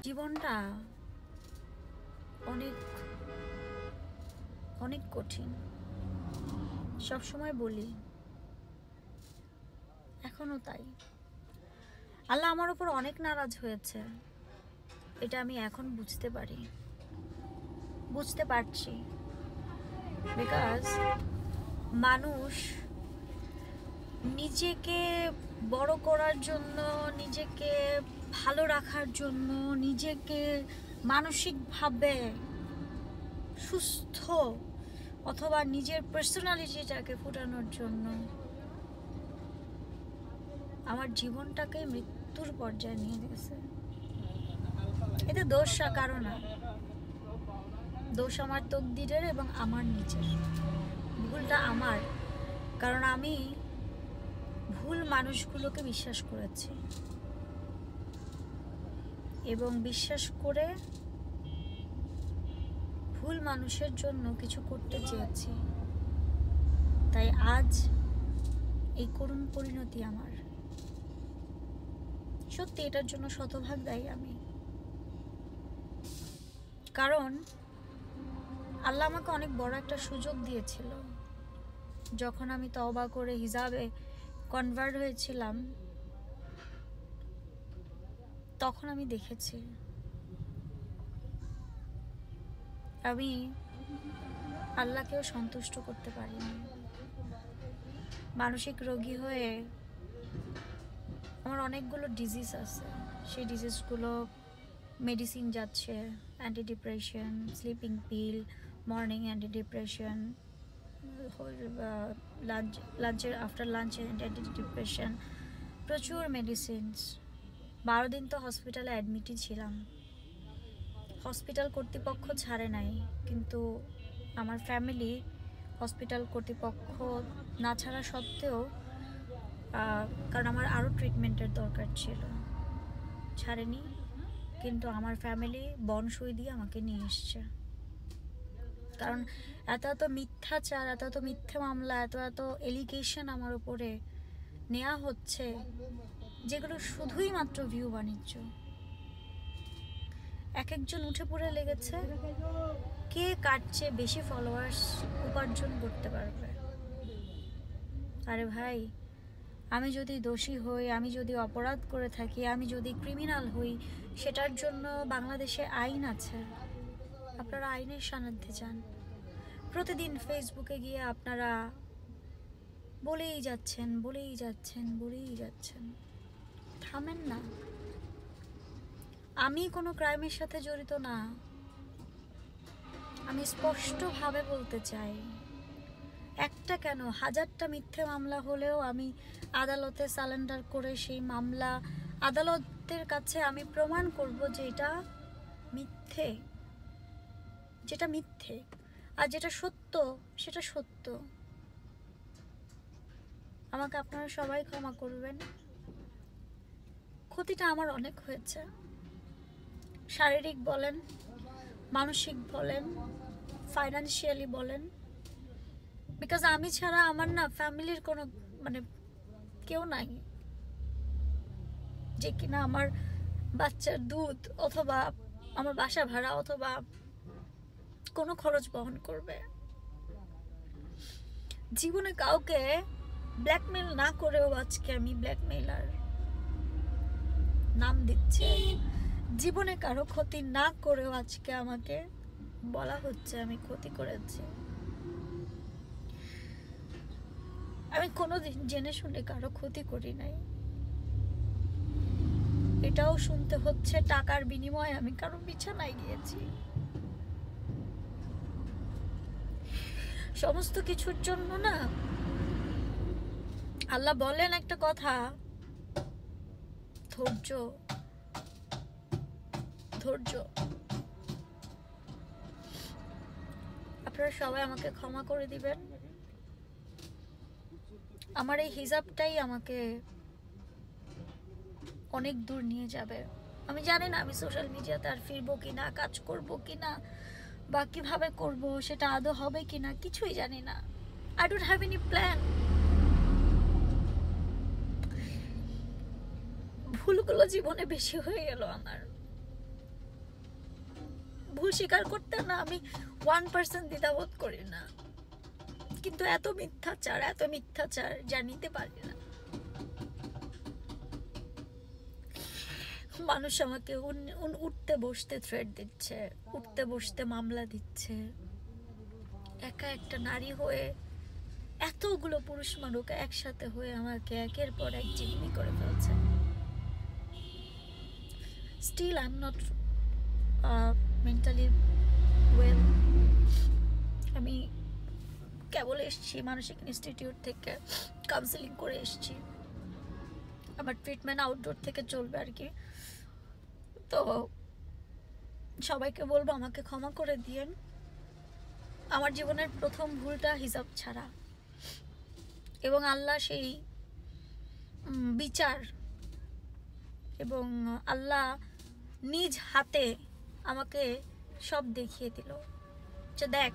জীবনটা অনেক অনেক কঠিন। সবসময় বলি, এখনো তাই। আল্লাহ আমার উপর অনেক নারাজ হয়েছে, এটা আমি এখন বুঝতে পারছি। বিকজ মানুষ নিজেকে বড় করার জন্য, নিজেকে ভালো রাখার জন্য, নিজেকে মানসিকভাবে সুস্থ অথবা নিজের পার্সোনালিটিটাকে ফুটানোর জন্য আমার জীবনটাকে মৃত্যুর পর্যায়ে নিয়ে গেছে। এতে দোষ কারো না, দোষ আমার তকদিরের এবং আমার নিজের। ভুলটা আমার, কারণ আমি ভুল মানুষগুলোকে বিশ্বাস করেছি এবং বিশ্বাস করে ভুল মানুষের জন্য কিছু করতে চেয়েছি। তাই আজ এই করুণ পরিণতি আমার। সত্যি এটার জন্য শতভাগ দায়ী আমি, কারণ আল্লাহ আমাকে অনেক বড় একটা সুযোগ দিয়েছিল। যখন আমি তওবা করে হিজাবে কনভার্ট হয়েছিলাম, তখন আমি দেখেছি আমি আল্লাহকেও সন্তুষ্ট করতে পারিনি। মানসিক রোগী হয়ে আমার অনেকগুলো ডিজিজ আছে, সেই ডিজিজগুলো মেডিসিন যাচ্ছে, anti depression, sleeping pill, morning anti depression, লাঞ্চের আফটার লাঞ্চে অ্যান্টি ডিপ্রেশন, প্রচুর মেডিসিনস। 12 দিন তো হসপিটালে অ্যাডমিটই ছিলাম। হসপিটাল কর্তৃপক্ষ ছাড়ে নাই, কিন্তু আমার ফ্যামিলি হসপিটাল কর্তৃপক্ষ না ছাড়া সত্ত্বেও, কারণ আমার আরও ট্রিটমেন্টের দরকার ছিল, ছাড়েনি। কিন্তু আমার ফ্যামিলি বনসই দিয়ে আমাকে নিয়ে এসছে, কারণ এত মিথ্যাচার, এত মিথ্যে মামলা, এত এলিগেশন আমার উপরে নেওয়া হচ্ছে, যেগুলো শুধুই মাত্র ভিউ বাণিজ্য। এক একজন উঠে পড়ে লেগেছে কে কাটছে বেশি ফলোয়ার্স উপার্জন করতে পারবে। আরে ভাই, আমি যদি দোষী হই, আমি যদি অপরাধ করে থাকি, আমি যদি ক্রিমিনাল হই, সেটার জন্য বাংলাদেশে আইন আছে। আপনারা আইনের সান্নিধ্যে যান। প্রতিদিন ফেসবুকে গিয়ে আপনারা বলেই যাচ্ছেন, থামেন না। আমি কোনো ক্রাইমের সাথে জড়িত না, আমি স্পষ্টভাবে বলতে চাই। একটা কেন, 1000টা মিথ্যে মামলা হলেও আমি আদালতে সারেন্ডার করে সেই মামলা আদালতের কাছে আমি প্রমাণ করব যে এটা মিথ্যে, আর যেটা সত্য সেটা সত্য। আমাকে আপনারা সবাই ক্ষমা করবেন। ক্ষতিটা আমার অনেক হয়েছে, শারীরিক বলেন, মানসিক বলেন, ফাইনান্সিয়ালি বলেন। বিকজ আমি ছাড়া আমার না ফ্যামিলির কোনো কেউ নাই যে কিনা আমার বাচ্চার দুধ অথবা আমার বাসা ভাড়া অথবা কোনো খরচ বহন করবে। জীবনে কাউকে ব্ল্যাকমেল না করেও আজকে আমি ব্ল্যাকমেলার নাম দিচ্ছে। জীবনে কারো ক্ষতি না করেও আজকে আমাকে বলা হচ্ছে আমি ক্ষতি করেছি। আমি কোনোদিন জেনে শুনে কারো ক্ষতি করি নাই। এটাও শুনতে হচ্ছে টাকার বিনিময়ে আমি কারো বিছানায় গিয়েছি। সমস্ত কিছুর জন্য না আল্লাহ বলেন একটা কথা, ধৈর্য। আপনারা সবাই আমাকে ক্ষমা করে দিবেন। আমার এই হিজাবটাই আমাকে অনেক দূর নিয়ে যাবে। আমি জানি না আমি সোশ্যাল মিডিয়াতে আর ফিরবো কিনা, কাজ করবো কিনা, বা কিভাবে করবো সেটা আদৌ হবে কিনা, কিছুই জানি না। I don't have any plan. ভুলগুলো জীবনে বেশি হয়ে গেল আমার। ভুল স্বীকার করতে না আমি 1% দ্বিধাবোধ করি না, কিন্তু এত মিথ্যাচার যা নিতে পারি না। মানুষ আমাকে উঠতে বসতে থ্রেট দিচ্ছে, উঠতে বসতে মামলা দিচ্ছে। একা একটা নারী হয়ে এতগুলো পুরুষ মানুষ একসাথে হয়ে আমাকে একের পর এক জিম্মি করে ফেলছে। Still I am not mentally well. আমি কেবল এসছি মানসিক ইনস্টিটিউট থেকে, কাউন্সেলিং করে এসছি। আমার ট্রিটমেন্ট আউটডোর থেকে চলবে আর কি। তো সবাইকে বলবো আমাকে ক্ষমা করে দিয়েন। আমার জীবনের প্রথম ভুলটা হিজাব ছাড়া, এবং আল্লাহ সেই বিচার এবং আল্লাহ নিজ হাতে আমাকে সব দেখিয়ে দিল যে দেখ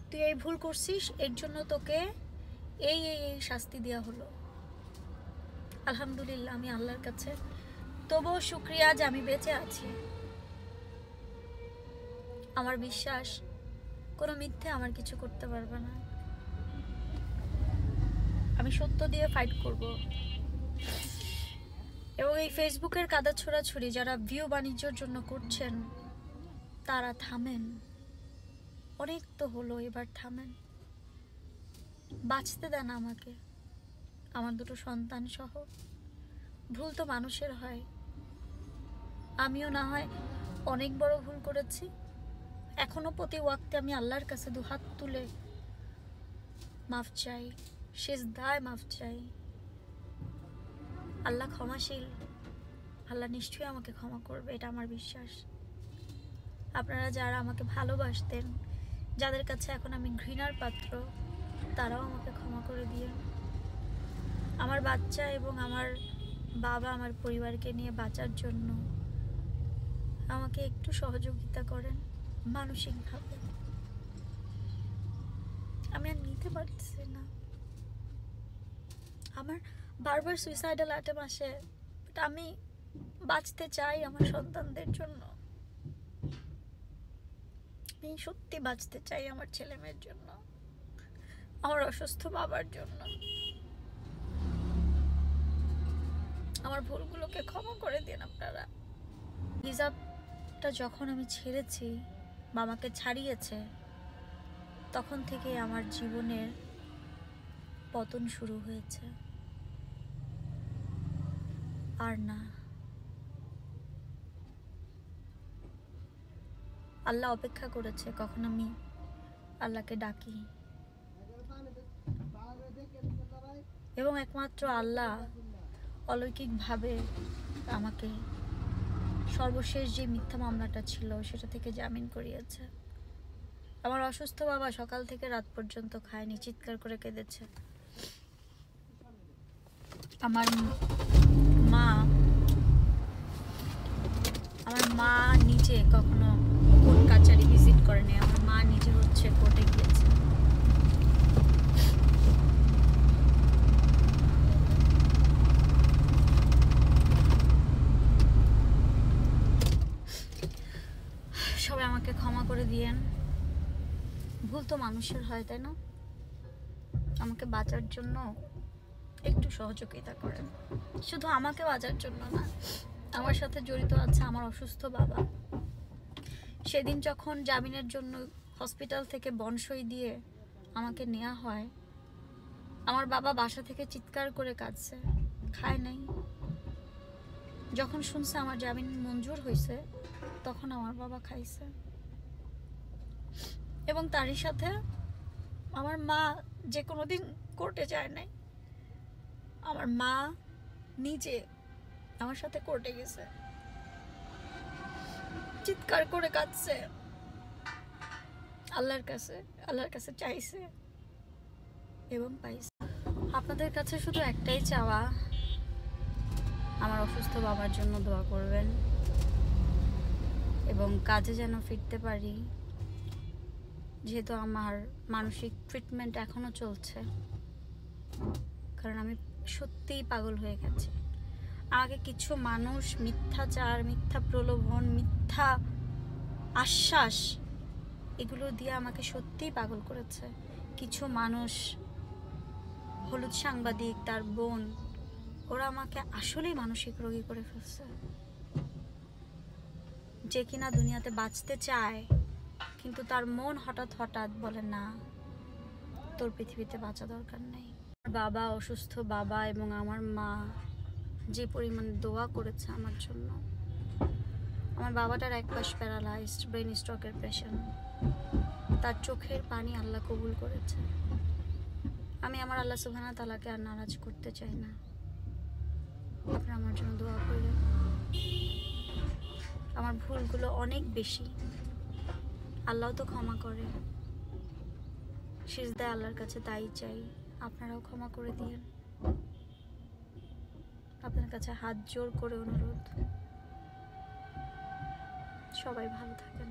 তুই এই ভুল করছিস, এর জন্য তোকে এই শাস্তি দেওয়া হলো। আলহামদুলিল্লাহ, আমি আল্লাহর কাছে তবুও শুকরিয়া যে আমি বেঁচে আছি। আমার বিশ্বাস কোনো মিথ্যে আমার কিছু করতে পারবে না। আমি সত্য দিয়ে ফাইট করব। এবং এই ফেসবুকের কাদা ছোড়াছুড়ি যারা ভিউ বাণিজ্যের জন্য করছেন তারা থামেন। অনেক তো হলো, এবার থামেন। বাঁচতে দেন আমাকে, আমার দুটো সন্তান সহ। ভুল তো মানুষের হয়, আমিও না হয় অনেক বড় ভুল করেছি। এখনো প্রতি ওয়াক্তে আমি আল্লাহর কাছে দুহাত তুলে মাফ চাই, সিজদায় মাফ চাই। আল্লাহ ক্ষমাশীল, আল্লাহ নিশ্চয়ই আমাকে ক্ষমা করবে, এটা আমার বিশ্বাস। আপনারা যারা আমাকে ভালোবাসতেন, যাদের কাছে এখন আমি ঘৃণার পাত্র, তারাও আমাকে ক্ষমা করে দিয়ে আমার বাচ্চা এবং আমার বাবা, আমার পরিবারকে নিয়ে বাঁচার জন্য আমাকে একটু সহযোগিতা করেন মানসিকভাবে। আমি আর নিতে পারতেছি না। আমার বারবার সুইসাইডাল অ্যাটেম্প আসে, বাট আমি বাঁচতে চাই আমার সন্তানদের জন্য। আমি সত্যি বাঁচতে চাই আমার ছেলে মেয়ের জন্য, আমার অসুস্থ বাবার জন্য। আমার ভুলগুলোকে ক্ষমা করে দিন আপনারা। হিজাবটা যখন আমি ছেড়েছি বা আমাকে ছাড়িয়েছে, তখন থেকে আমার জীবনের পতন শুরু হয়েছে। আর না, আল্লাহ অপেক্ষা করেছে কখন আমি আল্লাহকে ডাকি, এবং একমাত্র আল্লাহ অলৌকিকভাবে আমাকে সর্বশেষ যে মিথ্যা মামলাটা ছিল সেটা থেকে জামিন করিয়েছে। আমার অসুস্থ বাবা সকাল থেকে রাত পর্যন্ত খায়নি, চিৎকার করে কেঁদেছে। আমার মা নিজে কখনো কোর্ট কাচারি ভিজিট করেনি। আমার মা নিজে হচ্ছে কোর্টে গিয়েছে। সবাই আমাকে ক্ষমা করে দিয়েন। ভুল তো মানুষের হয়, তাই না? আমাকে বাঁচার জন্য একটু সহযোগিতা করেন। শুধু আমাকে বাঁচার জন্য না, আমার সাথে জড়িত আছে আমার অসুস্থ বাবা। সেদিন যখন জামিনের জন্য হসপিটাল থেকে বনসই দিয়ে আমাকে নেওয়া হয়, আমার বাবা বাসা থেকে চিৎকার করে কাঁদছে, খায় নাই। যখন শুনছে আমার জামিন মঞ্জুর হয়েছে, তখন আমার বাবা খাইছে। এবং তারই সাথে আমার মা যে কোনোদিন কোর্টে যায় নাই, আমার মা নিজে আমার সাথে কোর্টে গেছে, চিৎকার করে কাঁদছে, আল্লাহর কাছে চাইছে এবং পাইছে। আপনাদের কাছে শুধু একটাই চাওয়া, আমার অসুস্থ বাবার জন্য দোয়া করবেন এবং কাজে যেন ফিরতে পারি, যেহেতু আমার মানসিক ট্রিটমেন্ট এখনো চলছে। কারণ আমি সত্যিই পাগল হয়ে গেছি। আমাকে কিছু মানুষ মিথ্যাচার, মিথ্যা প্রলোভন, মিথ্যা আশ্বাস, এগুলো দিয়ে আমাকে সত্যিই পাগল করেছে। কিছু মানুষ, হলুদ সাংবাদিক, তার বোন, ওরা আমাকে আসলেই মানসিক রোগী করে ফেলছে। যে কিনা দুনিয়াতে বাঁচতে চায়, কিন্তু তার মন হঠাৎ হঠাৎ বলে না, তোর পৃথিবীতে বাঁচা দরকার নেই। বাবা, অসুস্থ বাবা এবং আমার মা যে পরিমাণে দোয়া করেছে আমার জন্য। আমার বাবাটার এক পাশ প্যারালাইজড, ব্রেন স্ট্রোকের পেশেন্ট। তার চোখের পানি আল্লাহ কবুল করেছে। আমি আমার আল্লাহ সুবহানাহু ওয়া তাআলাকে আর নারাজ করতে চাই না। আপনারা আমার জন্য দোয়া করবেন। আমার ভুলগুলো অনেক বেশি, আল্লাহ তো ক্ষমা করে। সিজদায় আল্লাহর কাছে তাই চাই, আপনারাও ক্ষমা করে দিয়েন। আপনার কাছে হাত জোর করে অনুরোধ, সবাই ভালো থাকেন।